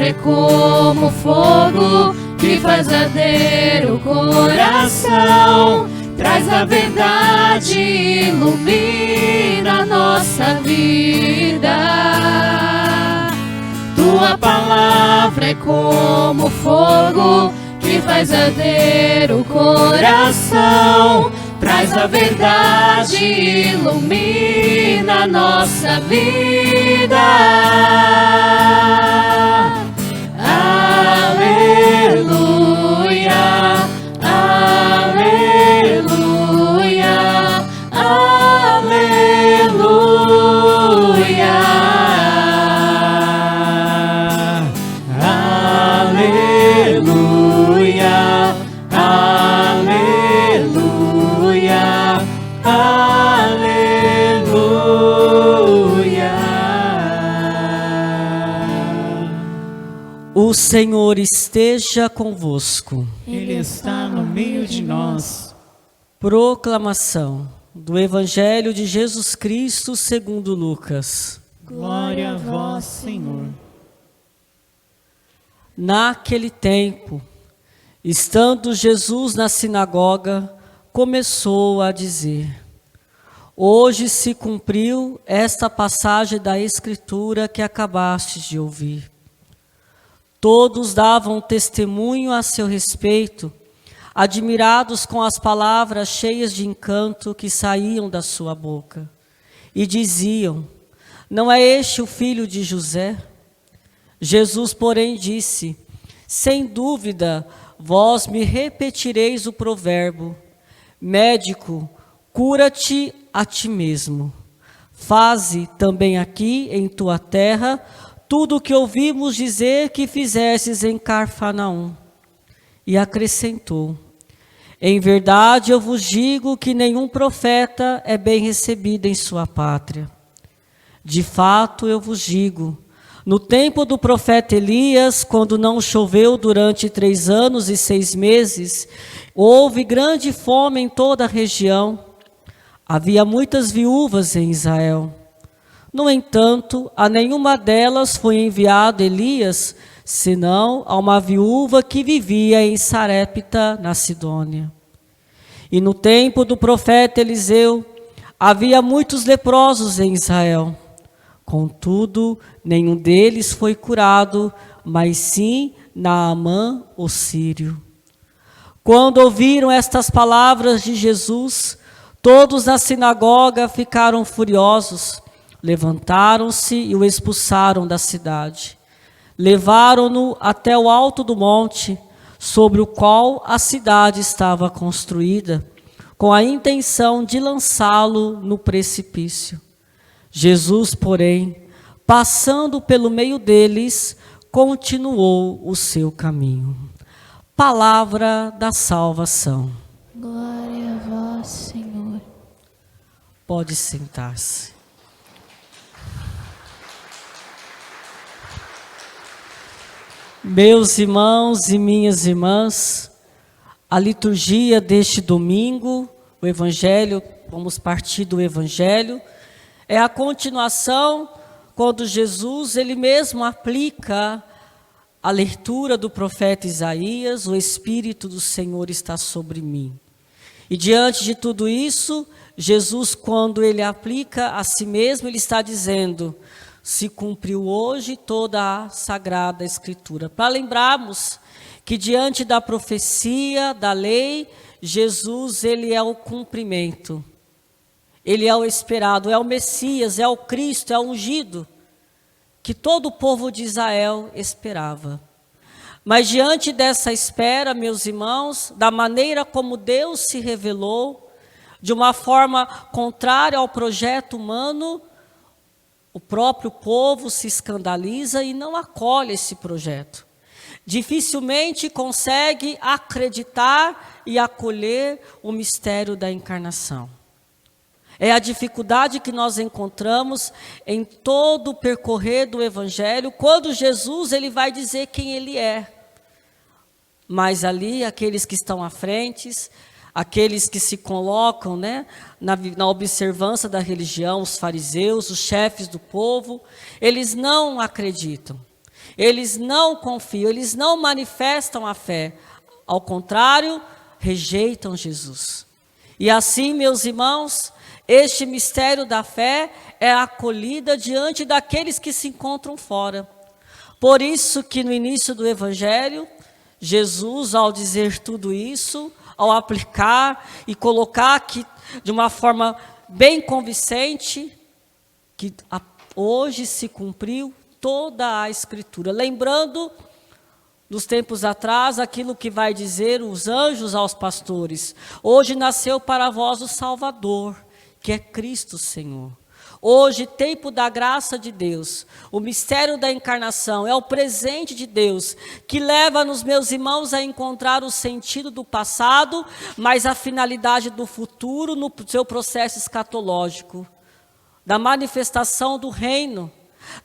palavra é como fogo que faz arder o coração. Traz a verdade, ilumina a nossa vida. Tua palavra é como fogo que faz arder o coração. Traz a verdade, ilumina a nossa vida. Aleluia, aleluia, aleluia, aleluia, aleluia, aleluia. O Senhor esteja convosco. Ele está no meio de nós. Proclamação do Evangelho de Jesus Cristo segundo Lucas. Glória a vós, Senhor. Naquele tempo, estando Jesus na sinagoga, começou a dizer: hoje se cumpriu esta passagem da Escritura que acabastes de ouvir. Todos davam testemunho a seu respeito, admirados com as palavras cheias de encanto que saíam da sua boca. E diziam: não é este o filho de José? Jesus, porém, disse: sem dúvida, vós me repetireis o provérbio: médico, cura-te a ti mesmo. Faze também aqui em tua terra tudo o que ouvimos dizer que fizestes em Cafarnaum. E acrescentou: em verdade eu vos digo que nenhum profeta é bem recebido em sua pátria. De fato eu vos digo, no tempo do profeta Elias, quando não choveu durante 3 anos e 6 meses, houve grande fome em toda a região. Havia muitas viúvas em Israel. No entanto, a nenhuma delas foi enviado Elias, senão a uma viúva que vivia em Sarepta, na Sidônia. E no tempo do profeta Eliseu, havia muitos leprosos em Israel. Contudo, nenhum deles foi curado, mas sim Naamã, o sírio. Quando ouviram estas palavras de Jesus, todos na sinagoga ficaram furiosos. Levantaram-se e o expulsaram da cidade. Levaram-no até o alto do monte, sobre o qual a cidade estava construída, com a intenção de lançá-lo no precipício. Jesus, porém, passando pelo meio deles, continuou o seu caminho. Palavra da salvação. Glória a vós, Senhor. Pode sentar-se. Meus irmãos e minhas irmãs, a liturgia deste domingo, o Evangelho, vamos partir do Evangelho, é a continuação quando Jesus, ele mesmo aplica a leitura do profeta Isaías: o Espírito do Senhor está sobre mim. E diante de tudo isso, Jesus, quando ele aplica a si mesmo, ele está dizendo: se cumpriu hoje toda a Sagrada Escritura. Para lembrarmos que diante da profecia, da lei, Jesus, ele é o cumprimento. Ele é o esperado, é o Messias, é o Cristo, é o ungido, que todo o povo de Israel esperava. Mas diante dessa espera, meus irmãos, da maneira como Deus se revelou, de uma forma contrária ao projeto humano, o próprio povo se escandaliza e não acolhe esse projeto. Dificilmente consegue acreditar e acolher o mistério da encarnação. É a dificuldade que nós encontramos em todo o percorrer do Evangelho, quando Jesus ele vai dizer quem ele é. Mas ali, aqueles que estão à frente, aqueles que se colocam, né, na observância da religião, os fariseus, os chefes do povo, eles não acreditam. Eles não confiam, eles não manifestam a fé. Ao contrário, rejeitam Jesus. E assim, meus irmãos, este mistério da fé é acolhida diante daqueles que se encontram fora. Por isso que no início do Evangelho, Jesus, ao dizer tudo isso, ao aplicar e colocar aqui de uma forma bem convincente, que hoje se cumpriu toda a Escritura. Lembrando, dos tempos atrás, aquilo que vai dizer os anjos aos pastores. Hoje nasceu para vós o Salvador, que é Cristo Senhor. Hoje, tempo da graça de Deus, o mistério da encarnação, é o presente de Deus, que leva-nos, meus irmãos, a encontrar o sentido do passado, mas a finalidade do futuro no seu processo escatológico, da manifestação do reino,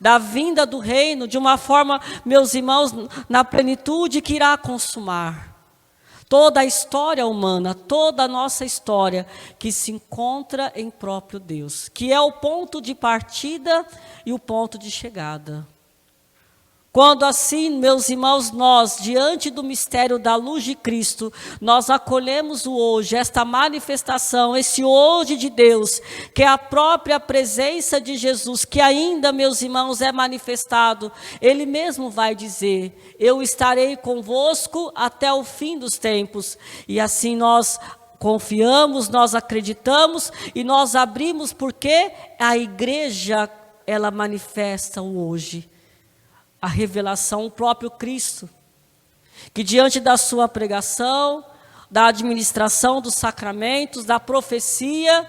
da vinda do reino, de uma forma, meus irmãos, na plenitude que irá consumar. Toda a história humana, toda a nossa história, que se encontra em próprio Deus, que é o ponto de partida e o ponto de chegada. Quando assim, meus irmãos, nós, diante do mistério da luz de Cristo, nós acolhemos o hoje, esta manifestação, esse hoje de Deus, que é a própria presença de Jesus, que ainda, meus irmãos, é manifestado. Ele mesmo vai dizer: eu estarei convosco até o fim dos tempos. E assim nós confiamos, nós acreditamos e nós abrimos, porque a igreja, ela manifesta o hoje. A revelação, o próprio Cristo, que diante da sua pregação, da administração dos sacramentos, da profecia,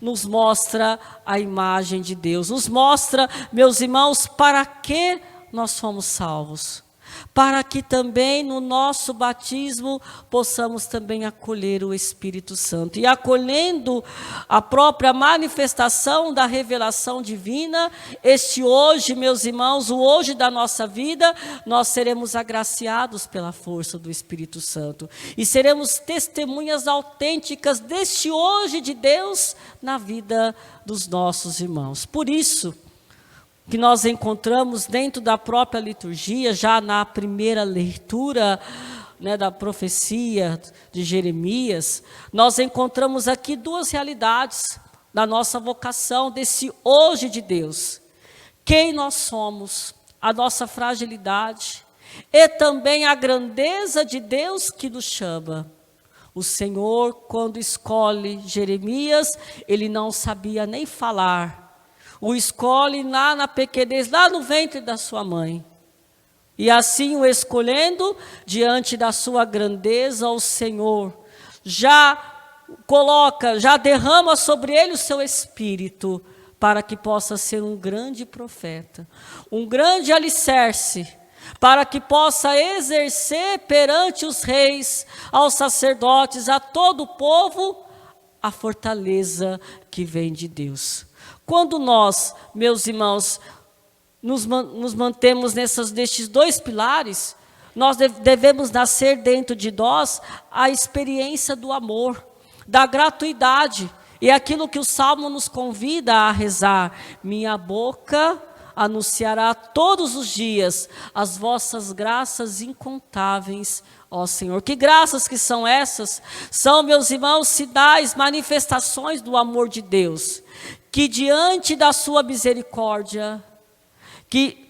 nos mostra a imagem de Deus, nos mostra, meus irmãos, para que nós fomos salvos, para que também no nosso batismo possamos também acolher o Espírito Santo. E acolhendo a própria manifestação da revelação divina, este hoje, meus irmãos, o hoje da nossa vida, nós seremos agraciados pela força do Espírito Santo. E seremos testemunhas autênticas deste hoje de Deus na vida dos nossos irmãos. Por isso que nós encontramos dentro da própria liturgia, já na primeira leitura, né, da profecia de Jeremias, nós encontramos aqui duas realidades da nossa vocação, desse hoje de Deus. Quem nós somos, a nossa fragilidade, e também a grandeza de Deus que nos chama. O Senhor, quando escolhe Jeremias, ele não sabia nem falar. O escolhe lá na pequenez, lá no ventre da sua mãe. E assim o escolhendo, diante da sua grandeza, o Senhor já coloca, já derrama sobre ele o seu espírito, para que possa ser um grande profeta, um grande alicerce, para que possa exercer perante os reis, aos sacerdotes, a todo o povo, a fortaleza que vem de Deus. Quando nós, meus irmãos, nos mantemos nestes dois pilares, nós devemos nascer dentro de nós a experiência do amor, da gratuidade. E é aquilo que o Salmo nos convida a rezar: minha boca anunciará todos os dias as vossas graças incontáveis, ó Senhor. Que graças que são essas? São, meus irmãos, sinais, manifestações do amor de Deus, que diante da sua misericórdia, que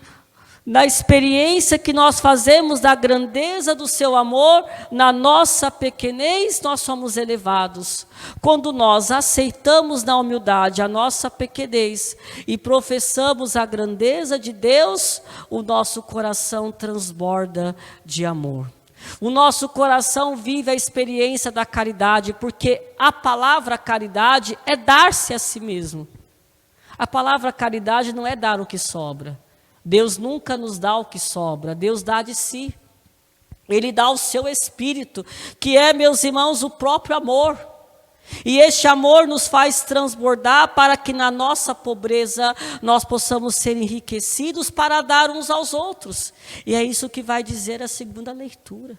na experiência que nós fazemos da grandeza do seu amor, na nossa pequenez nós somos elevados. Quando nós aceitamos na humildade a nossa pequenez e professamos a grandeza de Deus, o nosso coração transborda de amor. O nosso coração vive a experiência da caridade, porque a palavra caridade é dar-se a si mesmo. A palavra caridade não é dar o que sobra. Deus nunca nos dá o que sobra, Deus dá de si. Ele dá o seu Espírito, que é, meus irmãos, o próprio amor. E este amor nos faz transbordar para que na nossa pobreza nós possamos ser enriquecidos para dar uns aos outros. E é isso que vai dizer a segunda leitura.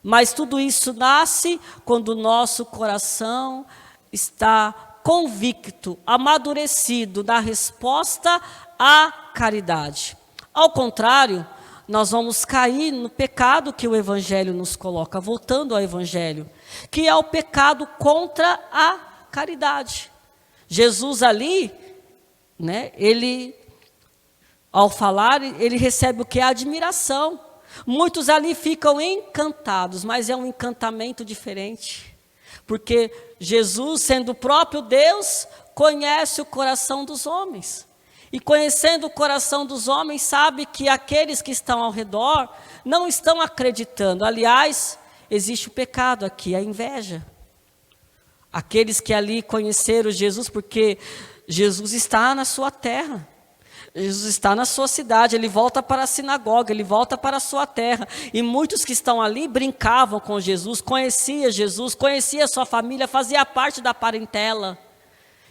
Mas tudo isso nasce quando o nosso coração está convicto, amadurecido da resposta à caridade. Ao contrário, nós vamos cair no pecado que o Evangelho nos coloca, voltando ao Evangelho, que é o pecado contra a caridade. Jesus ali, né, ele, ao falar, ele recebe o que? A admiração. Muitos ali ficam encantados, mas é um encantamento diferente. Porque Jesus, sendo o próprio Deus, conhece o coração dos homens. E conhecendo o coração dos homens, sabe que aqueles que estão ao redor não estão acreditando. Aliás, existe o pecado aqui, a inveja. Aqueles que ali conheceram Jesus, porque Jesus está na sua terra. Jesus está na sua cidade, ele volta para a sinagoga, ele volta para a sua terra. E muitos que estão ali brincavam com Jesus, conhecia a sua família, fazia parte da parentela.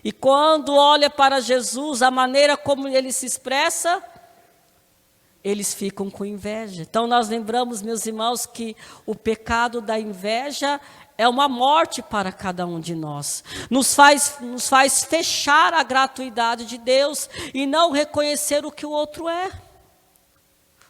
E quando olha para Jesus, a maneira como ele se expressa, eles ficam com inveja. Então nós lembramos, meus irmãos, que o pecado da inveja é uma morte para cada um de nós. Nos faz fechar a gratuidade de Deus e não reconhecer o que o outro é.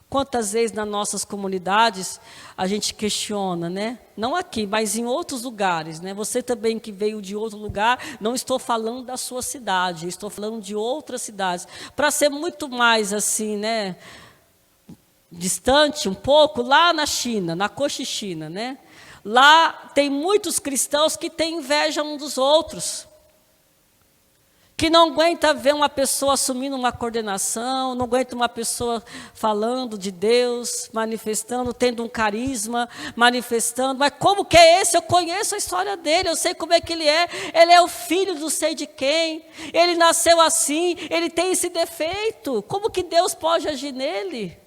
Quantas vezes nas nossas comunidades a gente questiona, né? Não aqui, mas em outros lugares, né? Você também que veio de outro lugar, não estou falando da sua cidade, estou falando de outras cidades. Para ser muito mais assim, né? Distante um pouco, lá na China, na Cochichina, né? Lá tem muitos cristãos que têm inveja uns dos outros. Que não aguenta ver uma pessoa assumindo uma coordenação, não aguenta uma pessoa falando de Deus, manifestando, tendo um carisma, manifestando. Mas como que é esse? Eu conheço a história dele, eu sei como é que ele é o filho do sei de quem, ele nasceu assim, ele tem esse defeito. Como que Deus pode agir nele?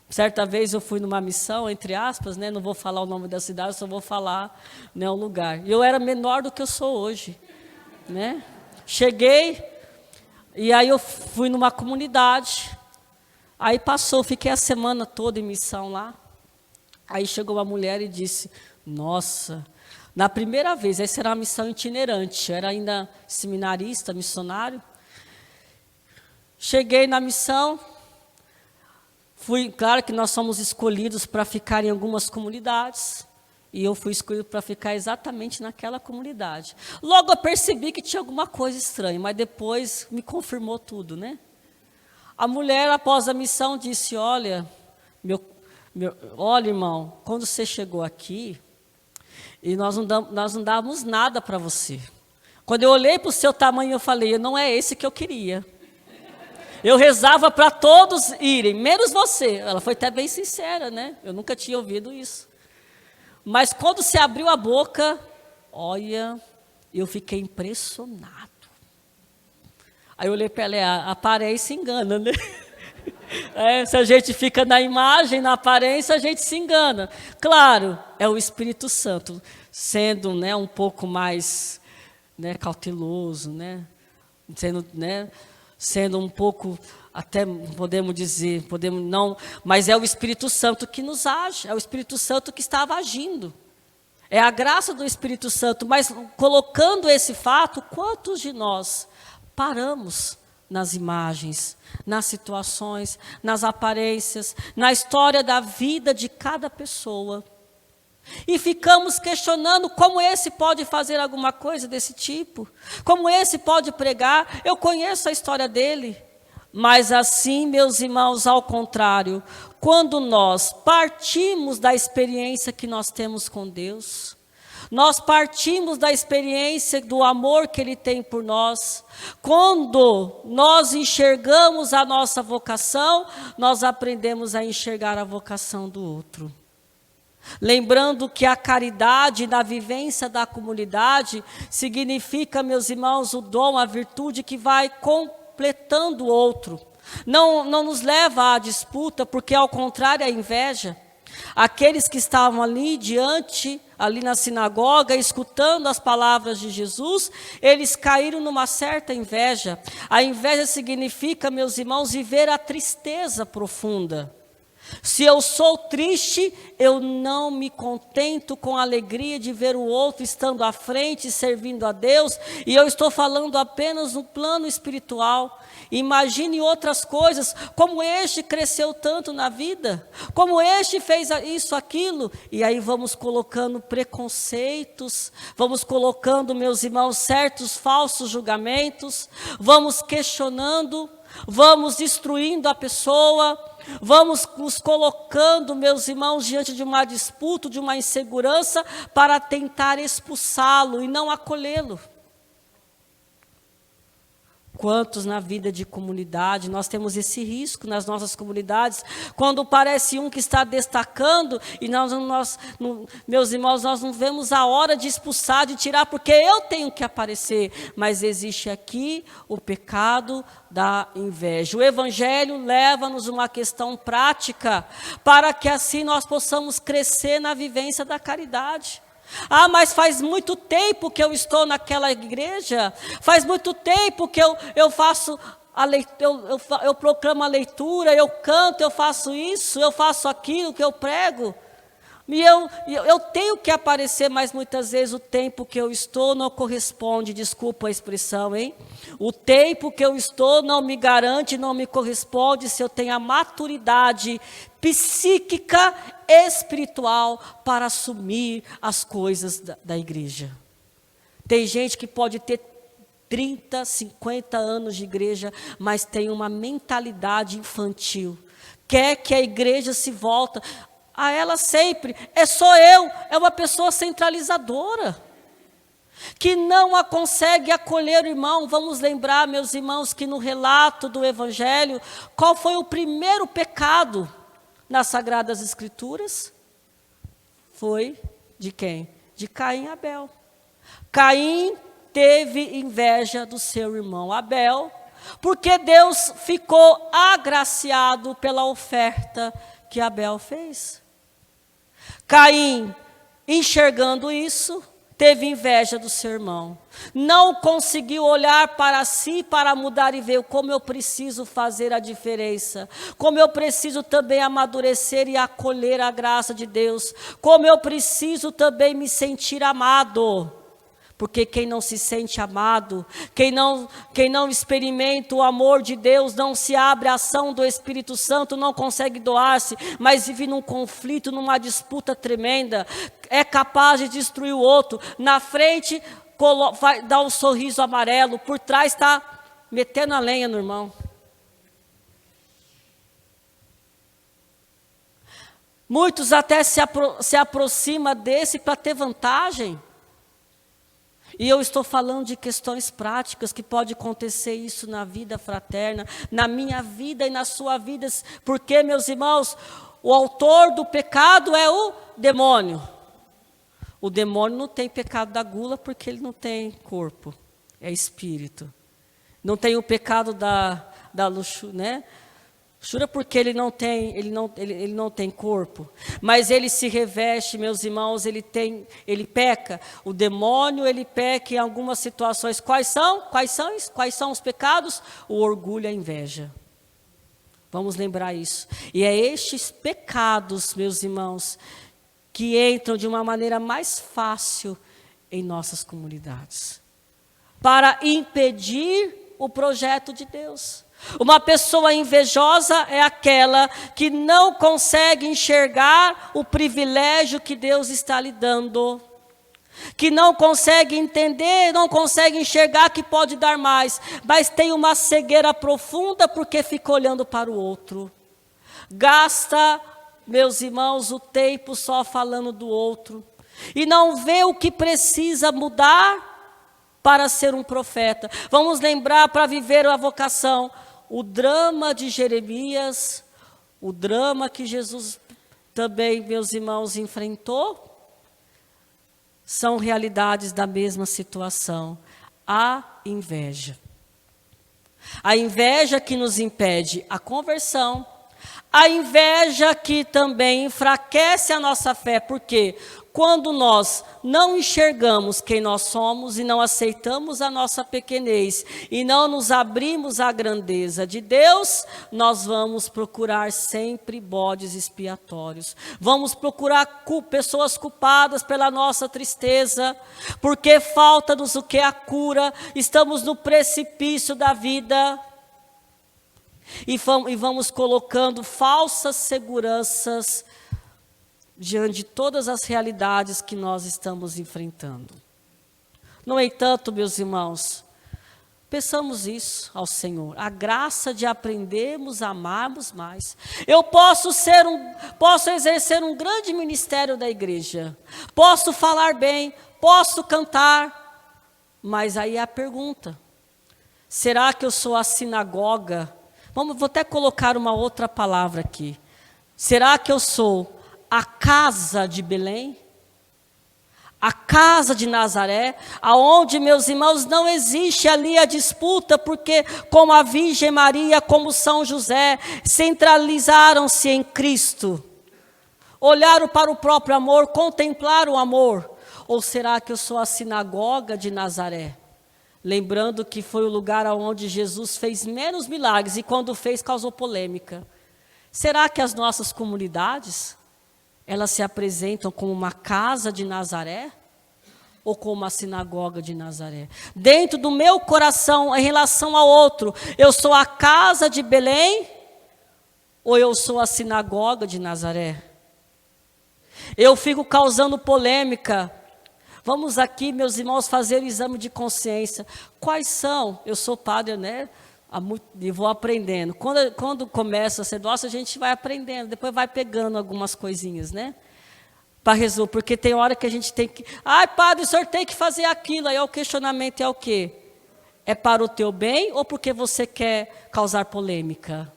Certa vez eu fui numa missão, entre aspas, né? Não vou falar o nome da cidade, só vou falar, né, o lugar. E eu era menor do que eu sou hoje. Né? Cheguei, e aí eu fui numa comunidade, aí passou, fiquei a semana toda em missão lá, aí chegou uma mulher e disse, nossa, na primeira vez, essa era uma missão itinerante, eu era ainda seminarista, missionário, cheguei na missão, claro que nós somos escolhidos para ficar em algumas comunidades, e eu fui escolhido para ficar exatamente naquela comunidade. Logo eu percebi que tinha alguma coisa estranha, mas depois me confirmou tudo, né? A mulher, após a missão, disse, olha, olha, irmão, quando você chegou aqui, e nós não dávamos nada para você. Quando eu olhei para o seu tamanho, eu falei, não é esse que eu queria. Eu rezava para todos irem, menos você. Ela foi até bem sincera, né? Eu nunca tinha ouvido isso. Mas quando se abriu a boca, olha, eu fiquei impressionado. Aí eu olhei para ela, a aparência engana, né? Se a gente fica na imagem, na aparência, a gente se engana. Claro, é o Espírito Santo, sendo, né, um pouco mais, né, cauteloso, né? Sendo um pouco, até podemos dizer, não, mas é o Espírito Santo que nos age, é o Espírito Santo que estava agindo. É a graça do Espírito Santo, mas colocando esse fato, quantos de nós paramos nas imagens, nas situações, nas aparências, na história da vida de cada pessoa, e ficamos questionando como esse pode fazer alguma coisa desse tipo, como esse pode pregar, eu conheço a história dele. Mas assim, meus irmãos, ao contrário, quando nós partimos da experiência que nós temos com Deus, nós partimos da experiência do amor que Ele tem por nós, quando nós enxergamos a nossa vocação, nós aprendemos a enxergar a vocação do outro. Lembrando que a caridade na vivência da comunidade significa, meus irmãos, o dom, a virtude que vai completando o outro. Não nos leva à disputa, porque ao contrário a inveja. Aqueles que estavam ali ali na sinagoga, escutando as palavras de Jesus, eles caíram numa certa inveja. A inveja significa, meus irmãos, viver a tristeza profunda. Se eu sou triste, eu não me contento com a alegria de ver o outro estando à frente, servindo a Deus, e eu estou falando apenas no plano espiritual. Imagine outras coisas, como este cresceu tanto na vida, como este fez isso, aquilo, e aí vamos colocando preconceitos, vamos colocando, meus irmãos, certos falsos julgamentos, vamos questionando, vamos destruindo a pessoa, vamos nos colocando, meus irmãos, diante de uma disputa, de uma insegurança, para tentar expulsá-lo e não acolhê-lo. Quantos na vida de comunidade, nós temos esse risco nas nossas comunidades, quando parece um que está destacando, e meus irmãos, nós não vemos a hora de expulsar, de tirar, porque eu tenho que aparecer, mas existe aqui o pecado da inveja. O Evangelho leva-nos uma questão prática, para que assim nós possamos crescer na vivência da caridade. Ah, mas faz muito tempo que eu estou naquela igreja, faz muito tempo que eu faço a leitura, eu proclamo a leitura, eu canto, eu faço isso, eu faço aquilo que eu prego. E eu tenho que aparecer, mas muitas vezes o tempo que eu estou não corresponde, desculpa a expressão, hein? O tempo que eu estou não me garante, não me corresponde se eu tenho a maturidade psíquica, espiritual, para assumir as coisas da igreja. Tem gente que pode ter 30, 50 anos de igreja, mas tem uma mentalidade infantil. Quer que a igreja se volta a ela sempre, é só eu, é uma pessoa centralizadora, que não a consegue acolher o irmão. Vamos lembrar, meus irmãos, que no relato do Evangelho, qual foi o primeiro pecado nas Sagradas Escrituras? Foi de quem? De Caim e Abel. Caim teve inveja do seu irmão Abel, porque Deus ficou agraciado pela oferta que Abel fez. Caim, enxergando isso, teve inveja do seu irmão. Não conseguiu olhar para si para mudar e ver como eu preciso fazer a diferença. Como eu preciso também amadurecer e acolher a graça de Deus. Como eu preciso também me sentir amado. Porque quem não se sente amado, quem não experimenta o amor de Deus, não se abre à ação do Espírito Santo, não consegue doar-se, mas vive num conflito, numa disputa tremenda, é capaz de destruir o outro. Na frente, vai dar um sorriso amarelo, por trás está metendo a lenha no irmão. Muitos até se aproximam desse para ter vantagem. E eu estou falando de questões práticas que pode acontecer isso na vida fraterna, na minha vida e na sua vida. Porque, meus irmãos, o autor do pecado é o demônio. O demônio não tem pecado da gula porque ele não tem corpo, é espírito. Não tem o pecado da luxúria, né? Luxúria porque ele não tem corpo, mas ele se reveste, meus irmãos, ele peca. O demônio, ele peca em algumas situações. Quais são os pecados? O orgulho e a inveja. Vamos lembrar isso. E é estes pecados, meus irmãos, que entram de uma maneira mais fácil em nossas comunidades, para impedir o projeto de Deus. Uma pessoa invejosa é aquela que não consegue enxergar o privilégio que Deus está lhe dando, que não consegue entender, não consegue enxergar que pode dar mais, mas tem uma cegueira profunda porque fica olhando para o outro. Gasta, meus irmãos, o tempo só falando do outro e não vê o que precisa mudar para ser um profeta. Vamos lembrar, para viver a vocação, o drama de Jeremias, o drama que Jesus também, meus irmãos, enfrentou, são realidades da mesma situação. A inveja. A inveja que nos impede a conversão, A inveja que também enfraquece a nossa fé, porque quando nós não enxergamos quem nós somos e não aceitamos a nossa pequenez e não nos abrimos à grandeza de Deus, nós vamos procurar sempre bodes expiatórios. Vamos procurar pessoas culpadas pela nossa tristeza, porque falta-nos o que? A cura, estamos no precipício da vida. E vamos colocando falsas seguranças diante de todas as realidades que nós estamos enfrentando. No entanto, meus irmãos, peçamos isso ao Senhor, a graça de aprendermos a amarmos mais. Eu posso exercer um grande ministério da igreja, posso falar bem, posso cantar, mas aí é a pergunta: será que eu sou a sinagoga? Vou até colocar uma outra palavra aqui. Será que eu sou a casa de Belém? A casa de Nazaré, aonde, meus irmãos, não existe ali a disputa, porque como a Virgem Maria, como São José, centralizaram-se em Cristo, olharam para o próprio amor, contemplaram o amor. Ou será que eu sou a sinagoga de Nazaré? Lembrando que foi o lugar onde Jesus fez menos milagres e quando fez causou polêmica. Será que as nossas comunidades, elas se apresentam como uma casa de Nazaré ou como uma sinagoga de Nazaré? Dentro do meu coração, em relação ao outro, eu sou a casa de Belém ou eu sou a sinagoga de Nazaré? Eu fico causando polêmica. Vamos aqui, meus irmãos, fazer o exame de consciência. Quais são? Eu sou padre, né? E vou aprendendo. Quando começa a ser nossa, a gente vai aprendendo, depois vai pegando algumas coisinhas, né? Para resolver, porque tem hora que a gente tem que... Ai, padre, o senhor tem que fazer aquilo. Aí o questionamento é o quê? É para o teu bem ou porque você quer causar polêmica?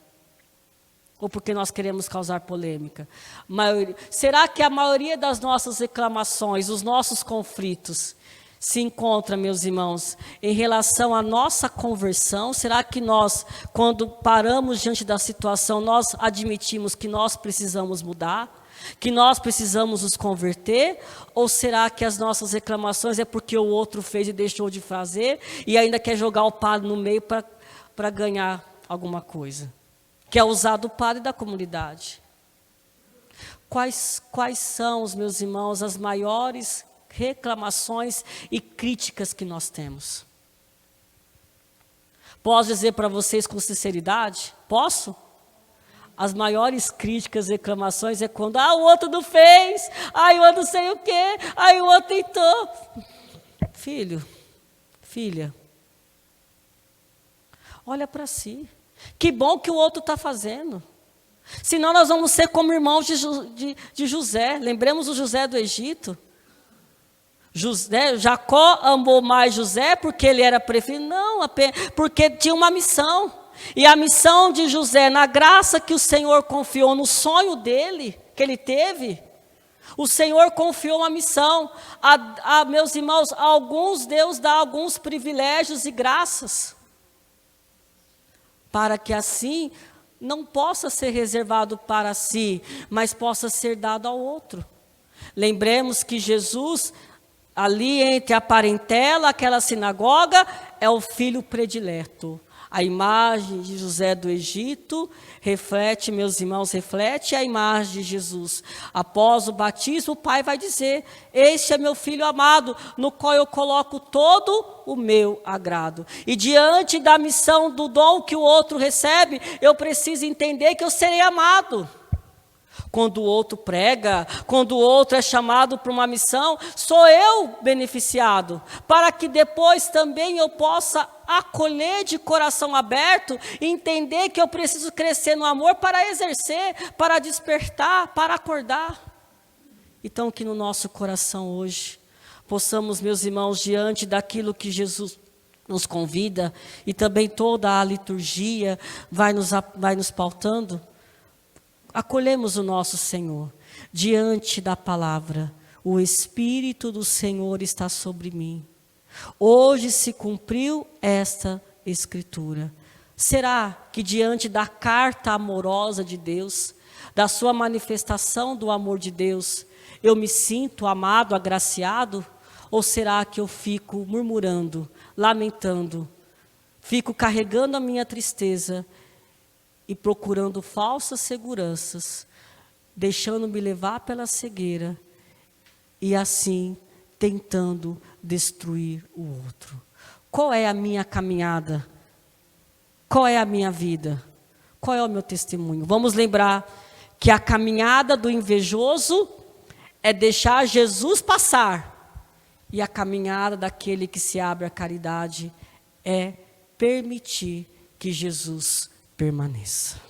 Ou porque nós queremos causar polêmica? Será que a maioria das nossas reclamações, os nossos conflitos, se encontra, meus irmãos, em relação à nossa conversão? Será que nós, quando paramos diante da situação, nós admitimos que nós precisamos mudar? Que nós precisamos nos converter? Ou será que as nossas reclamações é porque o outro fez e deixou de fazer e ainda quer jogar o padre no meio para ganhar alguma coisa? Que é usar do padre da comunidade. Quais são, os meus irmãos, as maiores reclamações e críticas que nós temos? Posso dizer para vocês com sinceridade? Posso? As maiores críticas e reclamações é quando o outro não fez, o outro não sei o quê, o outro tentou. Filho, filha, olha para si. Que bom que o outro está fazendo. Senão nós vamos ser como irmãos de José. Lembremos o José do Egito. Jacó amou mais José porque ele era preferido? Não, porque tinha uma missão. E a missão de José, na graça que o Senhor confiou, no sonho dele, que ele teve, o Senhor confiou uma missão. Meus irmãos, a alguns Deus dá alguns privilégios e graças, para que assim não possa ser reservado para si, mas possa ser dado ao outro. Lembremos que Jesus, ali entre a parentela, aquela sinagoga, é o filho predileto. A imagem de José do Egito reflete, meus irmãos, reflete a imagem de Jesus. Após o batismo, o pai vai dizer: este é meu filho amado, no qual eu coloco todo o meu agrado. E diante da missão, do dom que o outro recebe, eu preciso entender que eu serei amado. Quando o outro prega, quando o outro é chamado para uma missão, sou eu beneficiado, para que depois também eu possa acolher de coração aberto e entender que eu preciso crescer no amor para exercer, para despertar, para acordar. Então que no nosso coração hoje, possamos, meus irmãos, diante daquilo que Jesus nos convida, e também toda a liturgia vai nos pautando, acolhemos o nosso Senhor, diante da palavra: o Espírito do Senhor está sobre mim. Hoje se cumpriu esta Escritura. Será que diante da carta amorosa de Deus, da sua manifestação do amor de Deus, eu me sinto amado, agraciado? Ou será que eu fico murmurando, lamentando, fico carregando a minha tristeza e procurando falsas seguranças, deixando-me levar pela cegueira e assim tentando destruir o outro? Qual é a minha caminhada? Qual é a minha vida? Qual é o meu testemunho? Vamos lembrar que a caminhada do invejoso é deixar Jesus passar. E a caminhada daquele que se abre à caridade é permitir que Jesus permaneça.